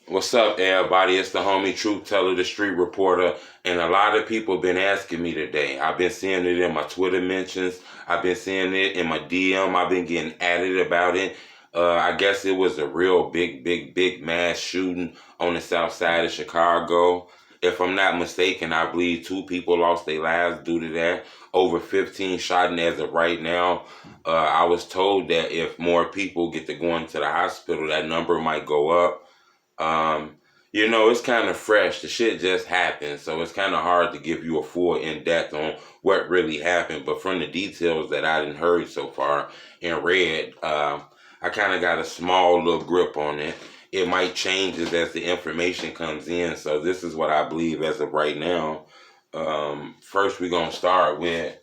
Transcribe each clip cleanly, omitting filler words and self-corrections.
What's up, everybody? It's the homie Truth Teller, the Street Reporter, and a lot of people been asking me today. I've been seeing it in my Twitter mentions. I've been seeing it in my DM. I've been getting added about it. I guess it was a real big mass shooting on the south side of Chicago. If I'm not mistaken, I believe 2 people lost their lives due to that. Over 15 shot, and as of right now, I was told that if more people get to go into the hospital, that number might go up. It's kind of fresh. The shit just happened, so it's kind of hard to give you a full in-depth on what really happened. But from the details that I didn't heard so far and read, I kind of got a small little grip on it. It might change as the information comes in. So this is what I believe as of right now. First, we're going to start with,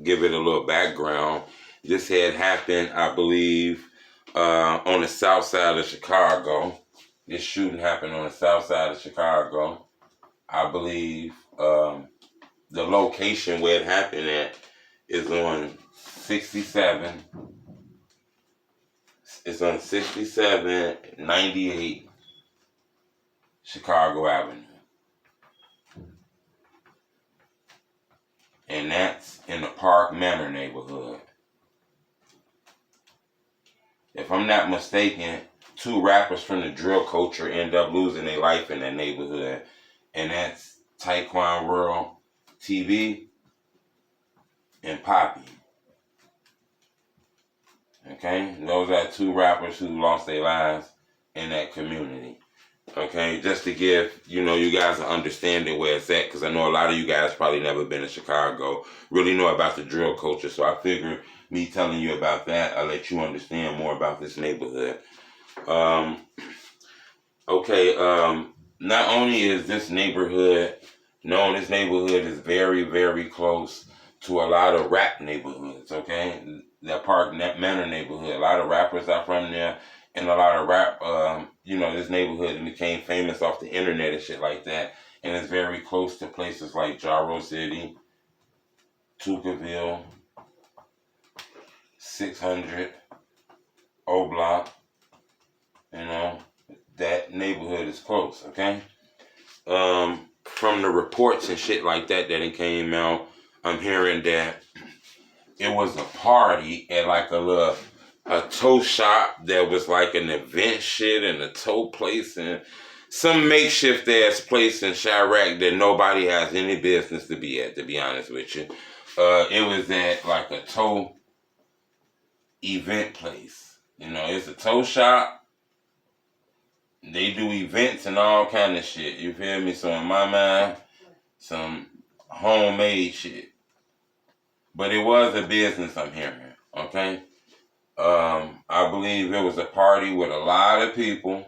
give it a little background. This had happened, I believe, on the south side of Chicago. This shooting happened on the south side of Chicago. I believe the location where it happened at is on 67. It's on 6798 Chicago Avenue. And that's in the Park Manor neighborhood. If I'm not mistaken, 2 rappers from the drill culture end up losing their life in that neighborhood. And that's Taekwon World TV and Poppy. Okay? Those are 2 rappers who lost their lives in that community. Okay? Just to give, you guys an understanding where it's at, because I know a lot of you guys probably never been to Chicago, really know about the drill culture. So I figured me telling you about that, I'll let you understand more about this neighborhood. Not only is this neighborhood known, this neighborhood is very, very close to a lot of rap neighborhoods, okay? That Park Manor neighborhood, a lot of rappers are from there, and a lot of rap, this neighborhood became famous off the internet and shit like that, and it's very close to places like Jarrow City, Tuckerville, 600, O Block. That neighborhood is close, okay? From the reports and shit like that it came out, I'm hearing that it was a party at like a tow shop that was like an event shit and a tow place and some makeshift ass place in Chirac that nobody has any business to be at, to be honest with you. It was at like a tow event place. It's a tow shop. They do events and all kind of shit. You feel me? So in my mind, some homemade shit. But it was a business, I'm hearing. Okay? I believe it was a party with a lot of people.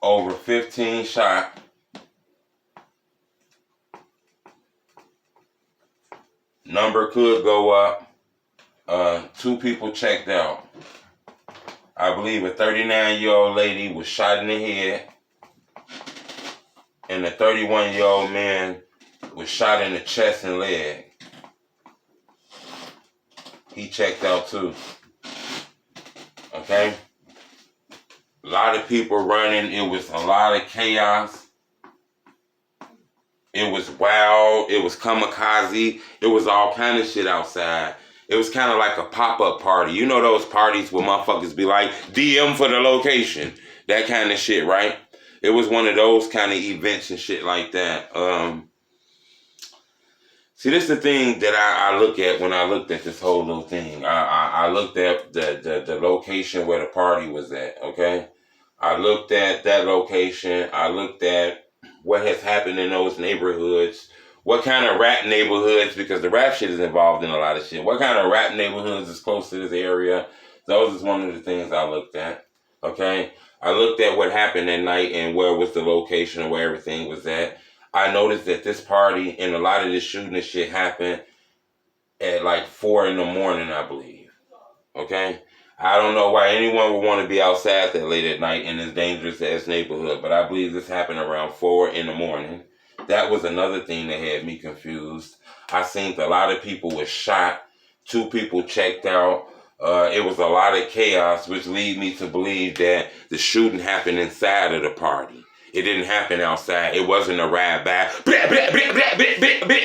Over 15 shot. Number could go up. 2 people checked out. I believe a 39-year-old lady was shot in the head, and a 31-year-old man was shot in the chest and leg. He checked out too. Okay? A lot of people running. It was a lot of chaos. It was wild. It was kamikaze. It was all kind of shit outside. It was kind of like a pop-up party. You know those parties where motherfuckers be like, DM for the location. That kind of shit, right? It was one of those kind of events and shit like that. See, this is the thing that I look at when I looked at this whole little thing. I looked at the location where the party was at, okay? I looked at that location. I looked at what has happened in those neighborhoods. What kind of rap neighborhoods, because the rap shit is involved in a lot of shit. What kind of rap neighborhoods is close to this area? Those is one of the things I looked at, okay? I looked at what happened that night and where was the location and where everything was at. I noticed that this party and a lot of this shooting and shit happened at like 4 a.m, I believe, okay? I don't know why anyone would want to be outside that late at night in this dangerous ass neighborhood, but I believe this happened around 4 a.m. That was another thing that had me confused. I seen a lot of people were shot. 2 people checked out. It was a lot of chaos, which lead me to believe that the shooting happened inside of the party. It didn't happen outside. It wasn't a ride by.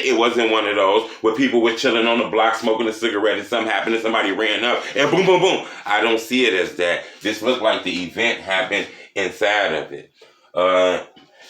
It wasn't one of those where people were chilling on the block smoking a cigarette and something happened and somebody ran up and boom, boom, boom. I don't see it as that. This looked like the event happened inside of it.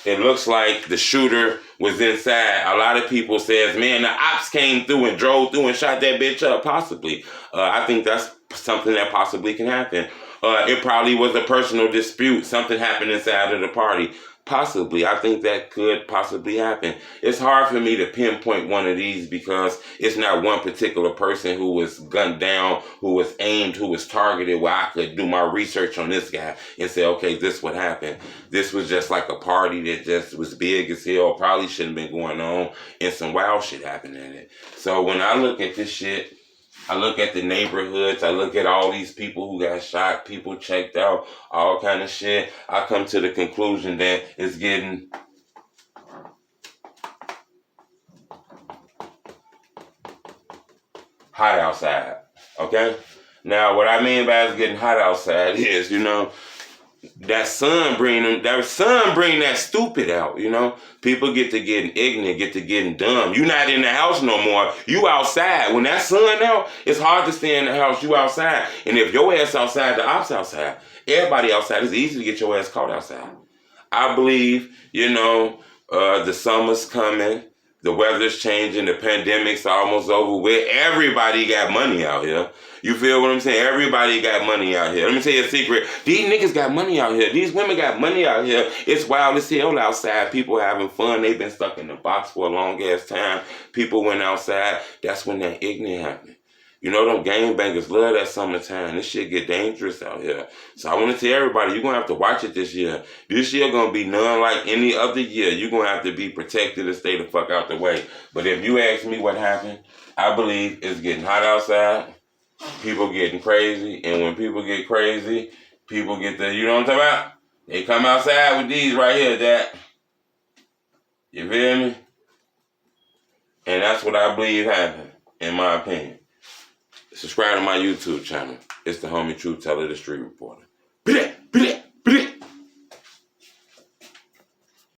It looks like the shooter was inside. A lot of people says, man, the ops came through and drove through and shot that bitch up. Possibly. I think that's something that possibly can happen. It probably was a personal dispute. Something happened inside of the party. Possibly. I think that could possibly happen. It's hard for me to pinpoint one of these because it's not one particular person who was gunned down, who was aimed, who was targeted, where I could do my research on this guy and say, okay, this what happened. This was just like a party that just was big as hell, probably shouldn't have been going on, and some wild shit happened in it. So when I look at this shit, I look at the neighborhoods, I look at all these people who got shot, people checked out, all kind of shit. I come to the conclusion that it's getting hot outside, okay? Now, what I mean by it's getting hot outside is, that sun bring that stupid out, People get to getting ignorant, get to getting dumb. You not in the house no more. You outside. When that sun out, it's hard to stay in the house. You outside. And if your ass outside, the ops outside. Everybody outside. It's easy to get your ass caught outside. I believe, the summer's coming. The weather's changing. The pandemic's almost over with. Everybody got money out here. You feel what I'm saying? Everybody got money out here. Let me tell you a secret. These niggas got money out here. These women got money out here. It's wild as hell outside. People having fun. They've been stuck in the box for a long ass time. People went outside. That's when that ignorant happened. Them gangbangers love that summertime. This shit get dangerous out here. So I want to tell everybody, you're going to have to watch it this year. This year going to be none like any other year. You're going to have to be protected and stay the fuck out the way. But if you ask me what happened, I believe it's getting hot outside. People getting crazy. And when people get crazy, people get you know what I'm talking about? They come outside with these right here, Jack. You feel me? And that's what I believe happened, in my opinion. Subscribe to my YouTube channel. It's the homie Truth Teller, the Street Reporter.